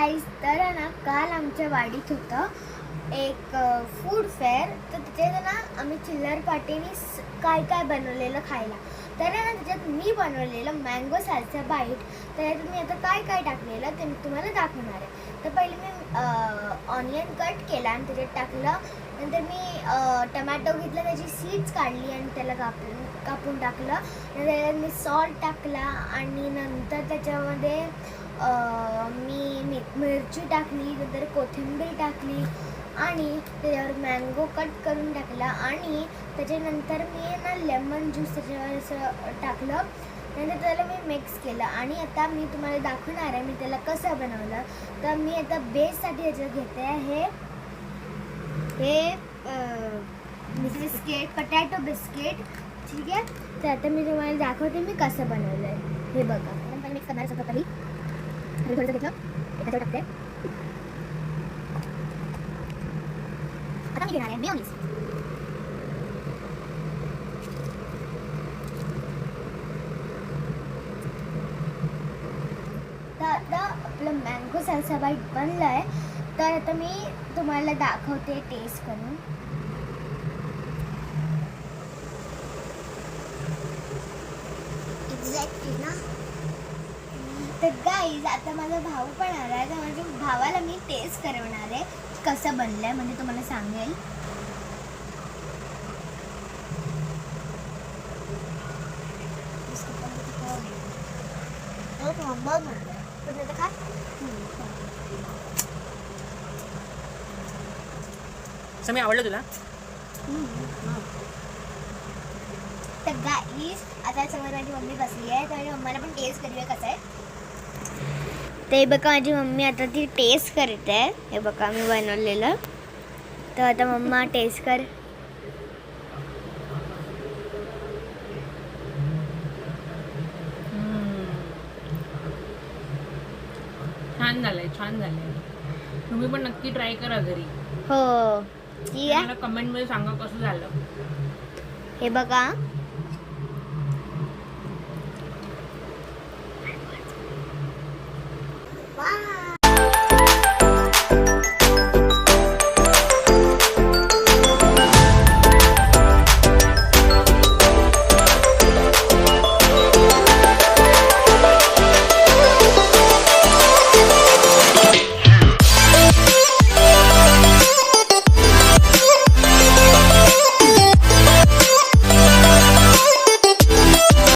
Guys, तर ना काल आमच्या वाडीत होतं एक फूड फेअर. तर तिथे ना आम्ही चिल्लर पार्टीने काय काय बनवलेलं खायला. तर ना त्याच्यात मी बनवलेलं मँगो सालसा बाईट. तर याच्यात मी आता काय काय टाकलेलं ते मी तुम्हाला दाखवणार आहे. तर पहिले मी ऑनियन कट केला आणि त्याच्यात टाकलं. नंतर मी टमॅटो घेतला, त्याची सीड्स काढली आणि त्याला कापून टाकलं. नंतर मी सॉल्ट टाकला आणि नंतर त्याच्यामध्ये मी मिरची टाकली, नंतर कोथिंबीर टाकली आणि त्याच्यावर मँगो कट करून टाकला आणि त्याच्यानंतर मी ना लेमन ज्यूस त्याच्यावर असं टाकलं. नंतर त्याला मी मिक्स केलं आणि आता मी तुम्हाला दाखवणार आहे मी त्याला कसं बनवलं. तर मी आता बेससाठी याच्यात घेते हे बिस्किट, पटॅटो बिस्किट. ठीक आहे, तर आता मी तुम्हाला दाखवते मी कसं बनवलं आहे. हे बघा, आपण मिक्स करणार सगळं तरी थोडंसं घेतलं, त्याच्यावर टाकते. आता मी घेणार आहे मेयोनीज. तर आता आपलं मँगो सालसा बाईट बनलं आहे. तर आता मी तुम्हाला दाखवते टेस्ट करून. एक्झॅक्टली ना. तर गाईज, आता माझा भाऊ पण आला आहे, तर माझ्या भावाला मी टेस्ट करवणार आहे कसं बनलं आहे, म्हणजे तुम्हाला सांगेल. समी, आवडलं तुला? तर गाईज, आता समोर माझी मम्मी बसली आहे, तर माझ्या मम्मीला पण टेस्ट करूया कसं आहे. ते बघा, माझी मम्मी आता ती टेस्ट करते आहे. हे बघा मी बनवलेलं. तर आता मम्मा टेस्ट कर. छान झालंय, छान झालंय. तुम्ही पण नक्की ट्राय करा घरी. हो, ठीक आहे. मला कमेंट मध्ये सांगा कसं झालं. हे बघा.